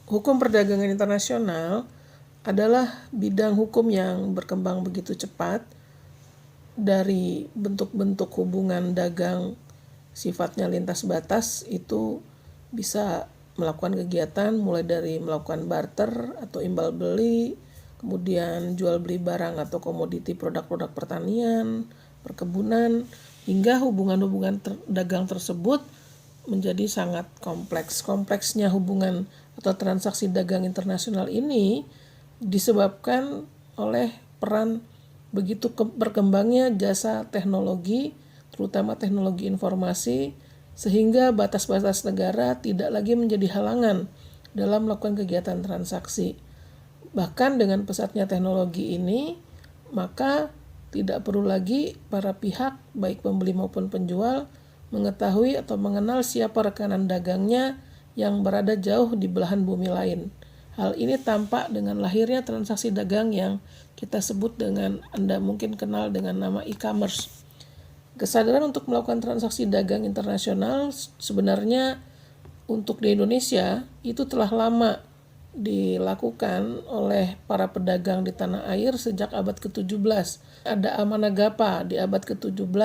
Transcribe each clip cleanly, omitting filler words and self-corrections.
hukum perdagangan internasional adalah bidang hukum yang berkembang begitu cepat dari bentuk-bentuk hubungan dagang sifatnya lintas batas itu bisa melakukan kegiatan mulai dari melakukan barter atau imbal beli, kemudian jual beli barang atau komoditi produk-produk pertanian, perkebunan, hingga hubungan-hubungan dagang tersebut menjadi sangat kompleks. Kompleksnya hubungan atau transaksi dagang internasional ini disebabkan oleh peran begitu berkembangnya jasa teknologi, terutama teknologi informasi, sehingga batas-batas negara tidak lagi menjadi halangan dalam melakukan kegiatan transaksi. Bahkan dengan pesatnya teknologi ini, maka tidak perlu lagi para pihak, baik pembeli maupun penjual, mengetahui atau mengenal siapa rekanan dagangnya yang berada jauh di belahan bumi lain. Hal ini tampak dengan lahirnya transaksi dagang yang kita sebut dengan, Anda mungkin kenal dengan nama e-commerce. Kesadaran untuk melakukan transaksi dagang internasional sebenarnya untuk di Indonesia itu telah lama dilakukan oleh para pedagang di tanah air sejak abad ke-17. Ada Amanagapa di abad ke-17,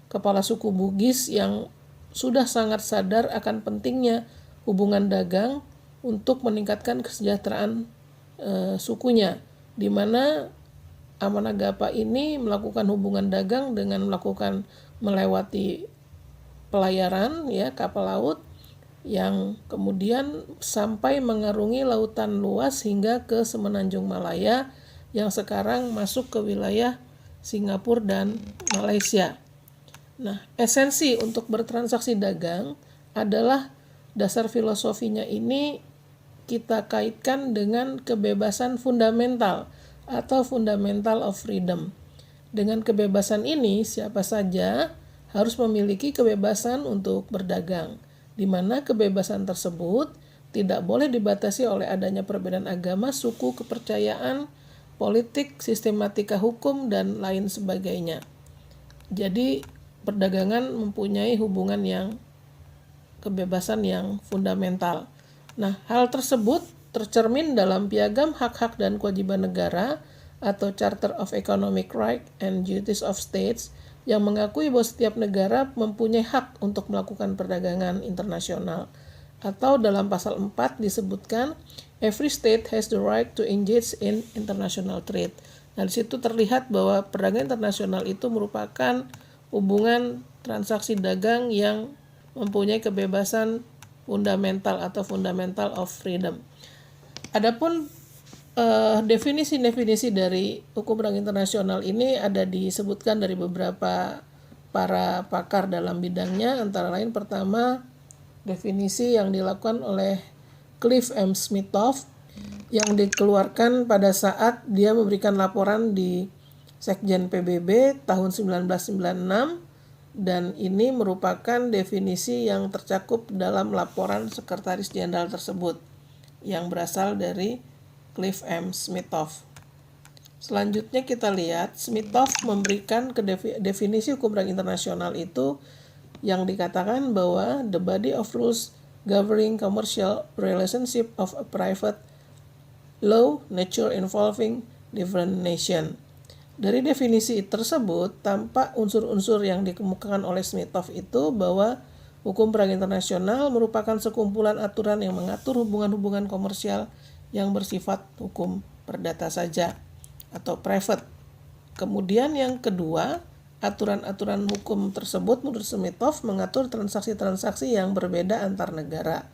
kepala suku Bugis yang sudah sangat sadar akan pentingnya hubungan dagang untuk meningkatkan kesejahteraan sukunya, di mana Amanagapa ini melakukan hubungan dagang dengan melewati pelayaran kapal laut yang kemudian sampai mengarungi lautan luas hingga ke Semenanjung Malaya yang sekarang masuk ke wilayah Singapura dan Malaysia. Nah, esensi untuk bertransaksi dagang adalah dasar filosofinya ini kita kaitkan dengan kebebasan fundamental atau fundamental of freedom. Dengan kebebasan ini, siapa saja harus memiliki kebebasan untuk berdagang, di mana kebebasan tersebut tidak boleh dibatasi oleh adanya perbedaan agama, suku, kepercayaan, politik, sistematika hukum, dan lain sebagainya. Jadi, perdagangan mempunyai hubungan yang kebebasan yang fundamental. Nah, hal tersebut tercermin dalam Piagam Hak-Hak dan Kewajiban Negara atau Charter of Economic Rights and Duties of States yang mengakui bahwa setiap negara mempunyai hak untuk melakukan perdagangan internasional. Atau dalam pasal 4 disebutkan, every state has the right to engage in international trade. Nah, di situ terlihat bahwa perdagangan internasional itu merupakan hubungan transaksi dagang yang mempunyai kebebasan fundamental atau fundamental of freedom. Adapun definisi-definisi dari hukum perdagangan internasional ini ada disebutkan dari beberapa para pakar dalam bidangnya, antara lain pertama definisi yang dilakukan oleh Cliff M. Smithoff yang dikeluarkan pada saat dia memberikan laporan di Sekjen PBB tahun 1996, dan ini merupakan definisi yang tercakup dalam laporan Sekretaris Jenderal tersebut yang berasal dari Cliff M. Smithoff. Selanjutnya kita lihat, Smithoff memberikan definisi hukum perdagangan internasional itu yang dikatakan bahwa the body of rules governing commercial relationship of a private law nature involving different nation. Dari definisi tersebut, tampak unsur-unsur yang dikemukakan oleh Smithoff itu bahwa hukum perdagangan internasional merupakan sekumpulan aturan yang mengatur hubungan-hubungan komersial yang bersifat hukum perdata saja atau private. Kemudian yang kedua, aturan-aturan hukum tersebut menurut Smithoff mengatur transaksi-transaksi yang berbeda antar negara.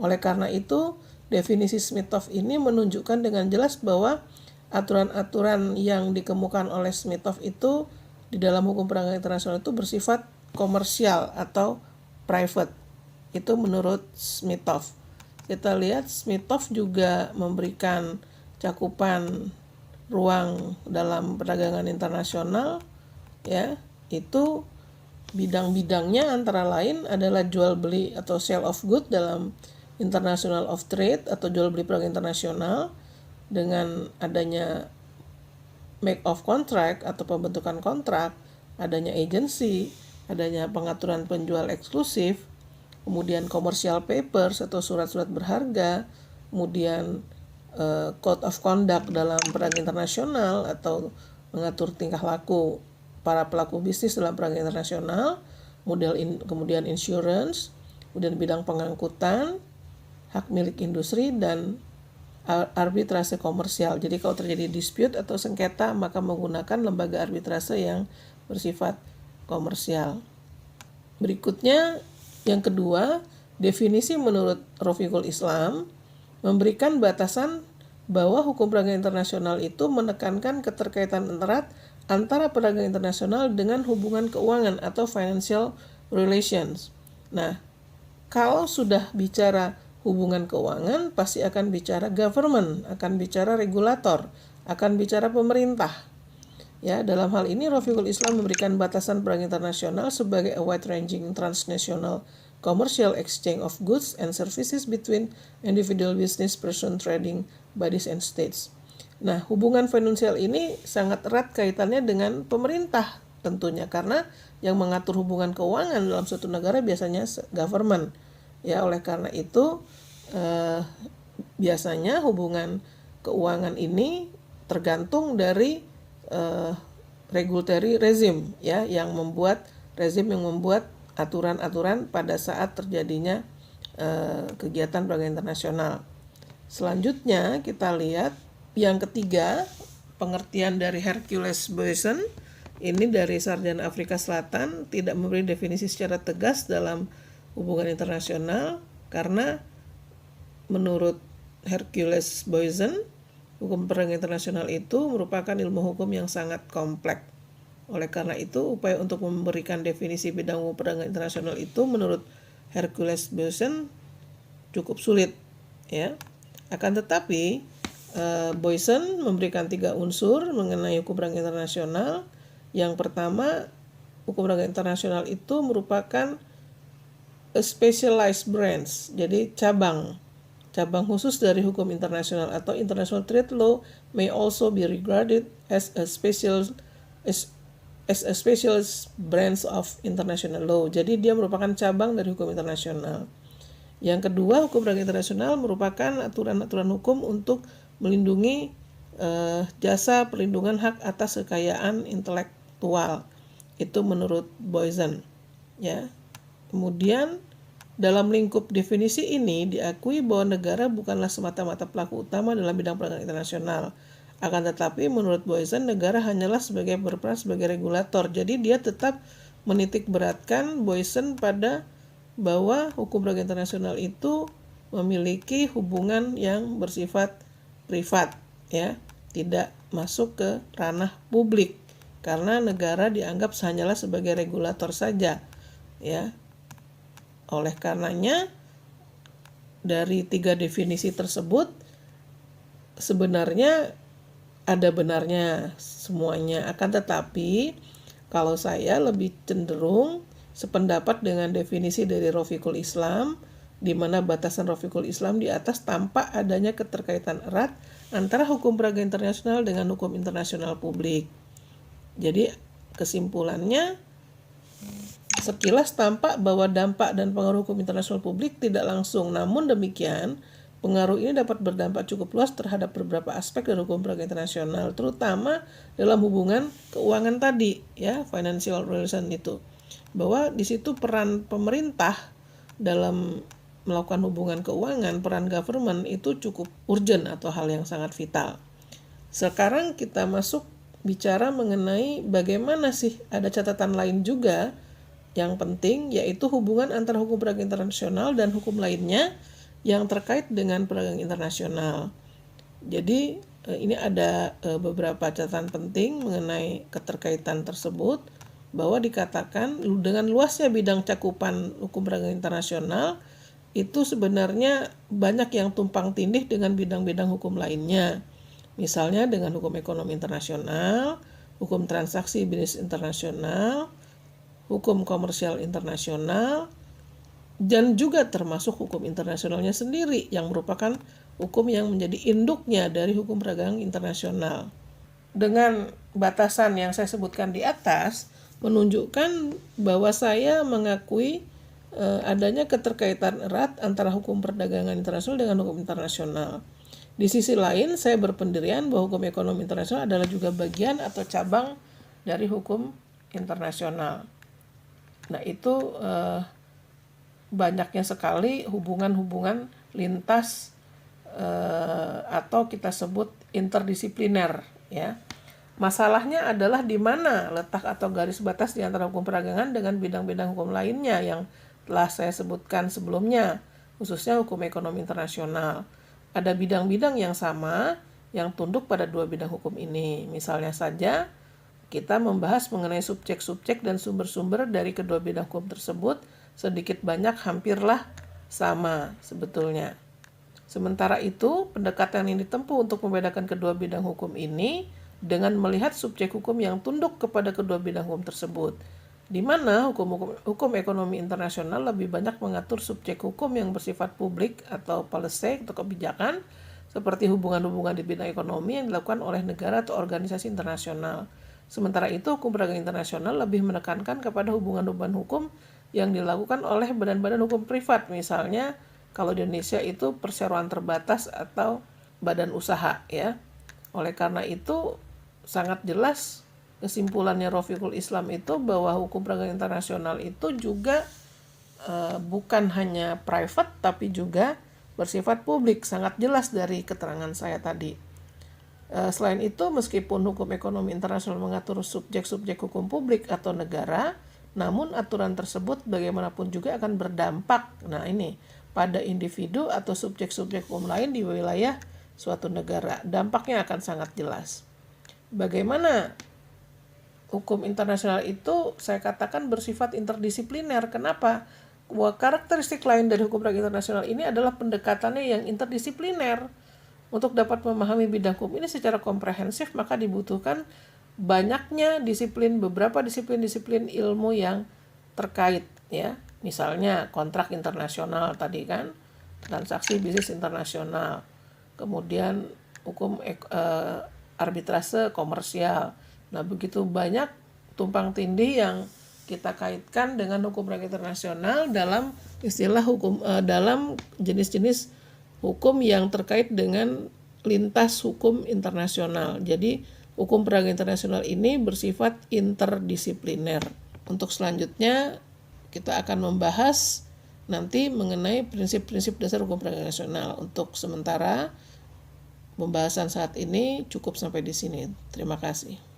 Oleh karena itu, definisi Smithoff ini menunjukkan dengan jelas bahwa aturan-aturan yang dikemukakan oleh Smithoff itu di dalam hukum perdagangan internasional itu bersifat komersial atau private. Itu menurut Smithoff. Kita lihat Smithoff juga memberikan cakupan ruang dalam perdagangan internasional, itu bidang-bidangnya antara lain adalah jual beli atau sale of good dalam international of trade atau jual beli perdagangan internasional, dengan adanya make of contract atau pembentukan kontrak, adanya agency, adanya pengaturan penjual eksklusif, kemudian commercial papers atau surat-surat berharga, kemudian code of conduct dalam perdagangan internasional atau mengatur tingkah laku para pelaku bisnis dalam perdagangan internasional, kemudian insurance, kemudian bidang pengangkutan, hak milik industri, dan arbitrase komersial. Jadi kalau terjadi dispute atau sengketa, maka menggunakan lembaga arbitrase yang bersifat komersial. Berikutnya, yang kedua, definisi menurut Rafiqul Islam memberikan batasan bahwa hukum perdagangan internasional itu menekankan keterkaitan erat antara perdagangan internasional dengan hubungan keuangan atau financial relations. Nah, kalau sudah bicara hubungan keuangan, pasti akan bicara government, akan bicara regulator, akan bicara pemerintah. Ya, dalam hal ini Rafiqul Islam memberikan batasan perdagangan internasional sebagai a wide-ranging transnational commercial exchange of goods and services between individual business person trading bodies and states. Nah, hubungan finansial ini sangat erat kaitannya dengan pemerintah tentunya, karena yang mengatur hubungan keuangan dalam suatu negara biasanya government. Ya, oleh karena itu biasanya hubungan keuangan ini tergantung dari regulatory regime, ya, yang membuat aturan-aturan pada saat terjadinya kegiatan perdagangan internasional. Selanjutnya kita lihat yang ketiga, pengertian dari Hercules Boysen. Ini dari sarjana Afrika Selatan, tidak memberi definisi secara tegas dalam hubungan internasional, karena menurut Hercules Boysen, hukum perdagangan internasional itu merupakan ilmu hukum yang sangat kompleks. Oleh karena itu, upaya untuk memberikan definisi bidang hukum perdagangan internasional itu menurut Hercules Boysen cukup sulit, ya. Akan tetapi, Boysen memberikan 3 unsur mengenai hukum perdagangan internasional. Yang pertama, hukum perdagangan internasional itu merupakan a specialized branch, jadi cabang khusus dari hukum internasional, atau international trade law may also be regarded as a special branch of international law. Jadi dia merupakan cabang dari hukum internasional. Yang kedua, hukum perdagangan internasional merupakan aturan-aturan hukum untuk melindungi jasa perlindungan hak atas kekayaan intelektual. Itu menurut Boysen, ya. Kemudian dalam lingkup definisi ini diakui bahwa negara bukanlah semata-mata pelaku utama dalam bidang perdagangan internasional. Akan tetapi menurut Boysen, negara hanyalah berperan sebagai regulator. Jadi dia tetap menitik beratkan Boysen pada bahwa hukum perdagangan internasional itu memiliki hubungan yang bersifat privat, ya, tidak masuk ke ranah publik, karena negara dianggap hanyalah sebagai regulator saja, ya. Oleh karenanya, dari 3 definisi tersebut sebenarnya ada benarnya semuanya. Akan tetapi kalau saya lebih cenderung sependapat dengan definisi dari Rafiqul Islam, di mana batasan Rafiqul Islam di atas tampak adanya keterkaitan erat antara hukum perdagangan internasional dengan hukum internasional publik. Jadi kesimpulannya, sekilas tampak bahwa dampak dan pengaruh hukum internasional publik tidak langsung. Namun demikian, pengaruh ini dapat berdampak cukup luas terhadap beberapa aspek dari hukum perdagangan internasional, terutama dalam hubungan keuangan tadi, ya, financial relation itu. Bahwa di situ peran pemerintah dalam melakukan hubungan keuangan, peran government itu cukup urgent atau hal yang sangat vital. Sekarang kita masuk bicara mengenai bagaimana sih, ada catatan lain juga yang penting, yaitu hubungan antara hukum perdagangan internasional dan hukum lainnya yang terkait dengan perdagangan internasional. Jadi ini ada beberapa catatan penting mengenai keterkaitan tersebut, bahwa dikatakan dengan luasnya bidang cakupan hukum perdagangan internasional itu sebenarnya banyak yang tumpang tindih dengan bidang-bidang hukum lainnya. Misalnya dengan hukum ekonomi internasional, hukum transaksi bisnis internasional, hukum komersial internasional, dan juga termasuk hukum internasionalnya sendiri yang merupakan hukum yang menjadi induknya dari hukum perdagangan internasional. Dengan batasan yang saya sebutkan di atas menunjukkan bahwa saya mengakui adanya keterkaitan erat antara hukum perdagangan internasional dengan hukum internasional. Di sisi lain, saya berpendirian bahwa hukum ekonomi internasional adalah juga bagian atau cabang dari hukum internasional. Nah, itu banyaknya sekali hubungan-hubungan lintas atau kita sebut interdisipliner, ya. Masalahnya adalah di mana letak atau garis batas di antara hukum perdagangan dengan bidang-bidang hukum lainnya yang telah saya sebutkan sebelumnya, khususnya hukum ekonomi internasional. Ada bidang-bidang yang sama yang tunduk pada dua bidang hukum ini. Misalnya saja, kita membahas mengenai subjek-subjek dan sumber-sumber dari kedua bidang hukum tersebut sedikit banyak hampirlah sama sebetulnya. Sementara itu, pendekatan yang ditempuh untuk membedakan kedua bidang hukum ini dengan melihat subjek hukum yang tunduk kepada kedua bidang hukum tersebut, di mana hukum ekonomi internasional lebih banyak mengatur subjek hukum yang bersifat publik atau policy atau kebijakan, seperti hubungan-hubungan di bidang ekonomi yang dilakukan oleh negara atau organisasi internasional. Sementara itu, hukum perdagangan internasional lebih menekankan kepada hubungan-hubungan hukum yang dilakukan oleh badan-badan hukum privat, misalnya kalau di Indonesia itu perseroan terbatas atau badan usaha, ya. Oleh karena itu sangat jelas kesimpulannya Rafiqul Islam itu bahwa hukum perdagangan internasional itu juga bukan hanya private tapi juga bersifat publik, sangat jelas dari keterangan saya tadi. Selain itu, meskipun hukum ekonomi internasional mengatur subjek-subjek hukum publik atau negara, namun aturan tersebut bagaimanapun juga akan berdampak, pada individu atau subjek-subjek hukum lain di wilayah suatu negara. Dampaknya akan sangat jelas. Bagaimana hukum internasional itu saya katakan bersifat interdisipliner. Kenapa? Bahwa karakteristik lain dari hukum perdagangan internasional ini adalah pendekatannya yang interdisipliner. Untuk dapat memahami bidang hukum ini secara komprehensif, maka dibutuhkan banyaknya beberapa disiplin-disiplin ilmu yang terkait, ya. Misalnya kontrak internasional tadi kan, transaksi bisnis internasional, kemudian hukum arbitrase komersial. Nah, begitu banyak tumpang tindih yang kita kaitkan dengan hukum perdagangan internasional dalam istilah hukum dalam jenis-jenis hukum yang terkait dengan lintas hukum internasional. Jadi, hukum perdagangan internasional ini bersifat interdisipliner. Untuk selanjutnya, kita akan membahas nanti mengenai prinsip-prinsip dasar hukum perdagangan internasional. Untuk sementara, pembahasan saat ini cukup sampai di sini. Terima kasih.